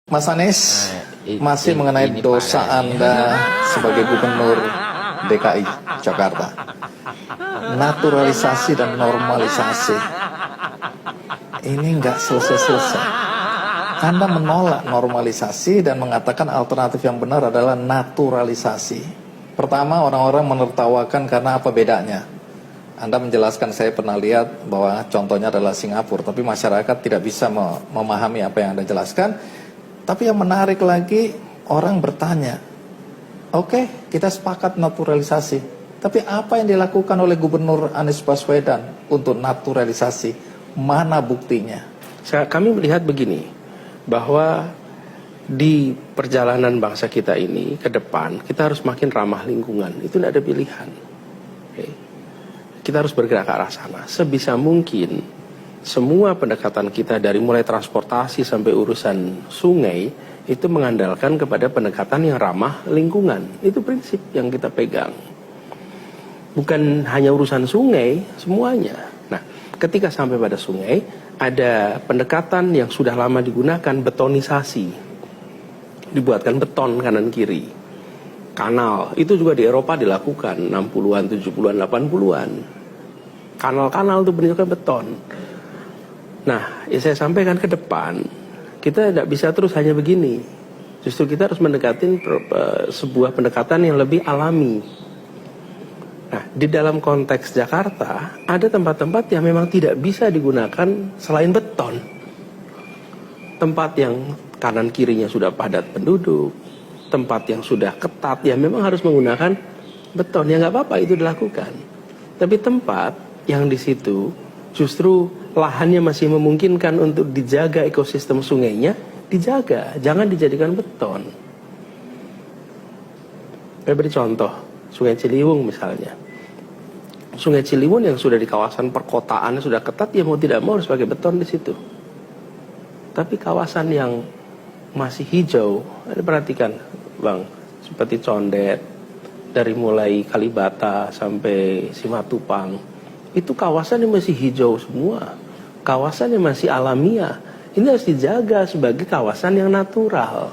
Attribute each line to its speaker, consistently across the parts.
Speaker 1: Mas Anies, masih mengenai dosa Anda sebagai gubernur DKI Jakarta. Naturalisasi dan normalisasi. Ini nggak selesai-selesai. Anda menolak normalisasi dan mengatakan alternatif yang benar adalah naturalisasi. Pertama, orang-orang menertawakan karena apa bedanya? Anda menjelaskan, saya pernah lihat bahwa contohnya adalah Singapura, tapi masyarakat tidak bisa memahami apa yang Anda jelaskan. Tapi yang menarik lagi, orang bertanya, oke, kita sepakat naturalisasi, tapi apa yang dilakukan oleh Gubernur Anies Baswedan untuk naturalisasi? Mana buktinya?
Speaker 2: Kami melihat begini, bahwa di perjalanan bangsa kita ini ke depan, kita harus makin ramah lingkungan. Itu tidak ada pilihan. Kita harus bergerak ke arah sana. Sebisa mungkin, semua pendekatan kita dari mulai transportasi sampai urusan sungai itu mengandalkan kepada pendekatan yang ramah lingkungan. Itu prinsip yang kita pegang. Bukan hanya urusan sungai, semuanya. Nah, ketika sampai pada sungai, ada pendekatan yang sudah lama digunakan, betonisasi. Dibuatkan beton kanan kiri. Kanal, itu juga di Eropa dilakukan 60-an, 70-an, 80-an. Kanal-kanal itu bentuknya beton. Nah, saya sampaikan ke depan, kita tidak bisa terus hanya begini. Justru kita harus mendekati sebuah pendekatan yang lebih alami. Nah, di dalam konteks Jakarta, ada tempat-tempat yang memang tidak bisa digunakan selain beton. Tempat yang kanan kirinya sudah padat penduduk, tempat yang sudah ketat, ya memang harus menggunakan beton. Ya nggak apa-apa, itu dilakukan. Tapi tempat yang di situ justru lahannya masih memungkinkan untuk dijaga ekosistem sungainya, dijaga, jangan dijadikan beton. Saya beri contoh, Sungai Ciliwung misalnya. Sungai Ciliwung yang sudah di kawasan perkotaan sudah ketat, ya mau tidak mau harus pakai beton di situ. Tapi kawasan yang masih hijau, Anda perhatikan, Bang, seperti Condet, dari mulai Kalibata sampai Simatupang, itu kawasan yang masih hijau semua. Kawasan yang masih alamiah. Ini harus dijaga sebagai kawasan yang natural.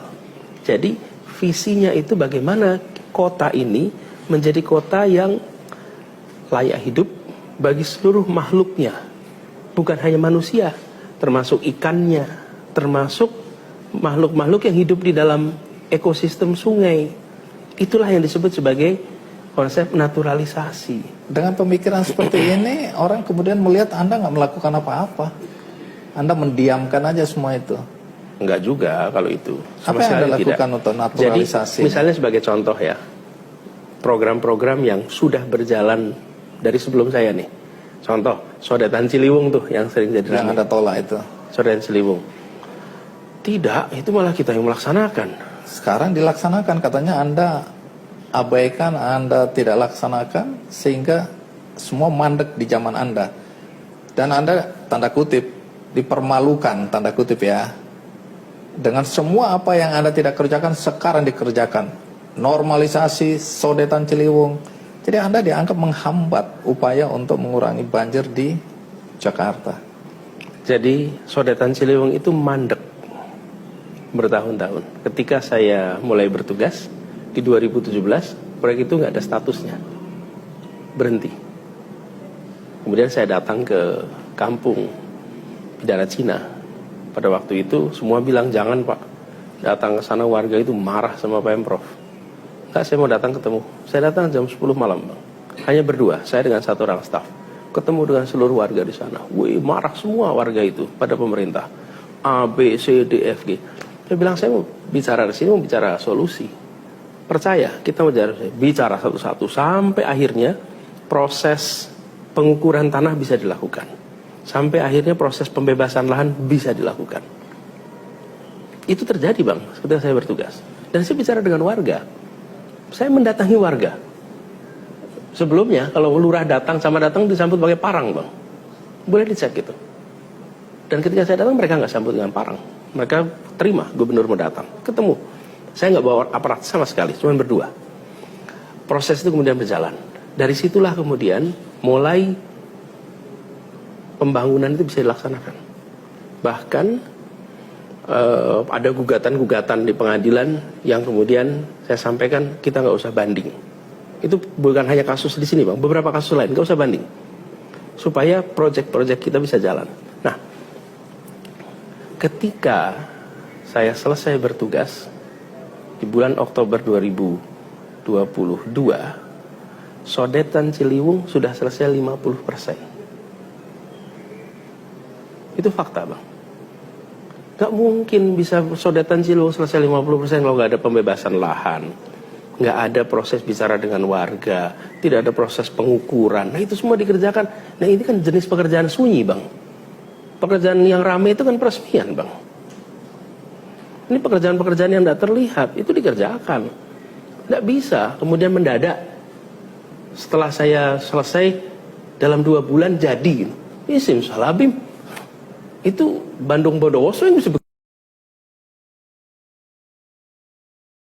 Speaker 2: Jadi visinya itu bagaimana kota ini menjadi kota yang layak hidup bagi seluruh makhluknya. Bukan hanya manusia, termasuk ikannya, termasuk makhluk-makhluk yang hidup di dalam ekosistem sungai. Itulah yang disebut sebagai konsep naturalisasi.
Speaker 1: Dengan pemikiran seperti ini, orang kemudian melihat Anda nggak melakukan apa-apa. Anda mendiamkan aja semua itu.
Speaker 2: Enggak juga kalau itu.
Speaker 1: Apa yang Anda lakukan untuk naturalisasi?
Speaker 2: Jadi, misalnya sebagai contoh ya, program-program yang sudah berjalan dari sebelum saya nih. Contoh, Sodetan Ciliwung tuh yang sering jadi
Speaker 1: yang Anda tolak itu.
Speaker 2: Sodetan Ciliwung. Tidak, itu malah kita yang melaksanakan.
Speaker 1: Sekarang dilaksanakan, katanya Anda abaikan, Anda tidak laksanakan, sehingga semua mandek di zaman Anda. Dan Anda, tanda kutip, dipermalukan, tanda kutip ya, dengan semua apa yang Anda tidak kerjakan, sekarang dikerjakan. Normalisasi Sodetan Ciliwung. Jadi Anda dianggap menghambat upaya untuk mengurangi banjir di Jakarta.
Speaker 2: Jadi Sodetan Ciliwung itu mandek bertahun-tahun. Ketika saya mulai bertugas di 2017, proyek itu nggak ada statusnya, berhenti. Kemudian saya datang ke kampung Bidara Cina. Pada waktu itu semua bilang jangan Pak, datang ke sana warga itu marah sama Pemprov. Enggak, saya mau datang ketemu. Saya datang jam 10 malam Bang, hanya berdua, saya dengan satu orang staf. Ketemu dengan seluruh warga di sana. Wih, marah semua warga itu pada pemerintah. A, B, C, D, F, G. Saya bilang saya mau bicara di sini, mau bicara solusi. Percaya, kita bicara satu-satu sampai akhirnya proses pengukuran tanah bisa dilakukan. Sampai akhirnya proses pembebasan lahan bisa dilakukan. Itu terjadi Bang, ketika saya bertugas. Dan saya bicara dengan warga. Saya mendatangi warga. Sebelumnya kalau lurah datang sama datang disambut pakai parang Bang. Boleh dicek gitu. Dan ketika saya datang mereka nggak sambut dengan parang. Mereka terima gubernur mau datang, ketemu. Saya nggak bawa aparat sama sekali, cuma berdua. Proses itu kemudian berjalan. Dari situlah kemudian mulai pembangunan itu bisa dilaksanakan. Bahkan ada gugatan-gugatan di pengadilan yang kemudian saya sampaikan kita nggak usah banding. Itu bukan hanya kasus di sini bang, beberapa kasus lain nggak usah banding, supaya proyek-proyek kita bisa jalan. Nah, ketika saya selesai bertugas di bulan Oktober 2022, Sodetan Ciliwung sudah selesai 50%. Itu fakta bang. Gak mungkin bisa Sodetan Ciliwung selesai 50% kalau gak ada pembebasan lahan, gak ada proses bicara dengan warga, tidak ada proses pengukuran. Nah itu semua dikerjakan. Nah ini kan jenis pekerjaan sunyi bang. Pekerjaan yang ramai itu kan peresmian bang. Ini pekerjaan-pekerjaan yang tidak terlihat itu dikerjakan. Tidak bisa kemudian mendadak setelah saya selesai dalam 2 bulan jadi. Ini simsalabim. Itu Bandung Bondowoso yang bisa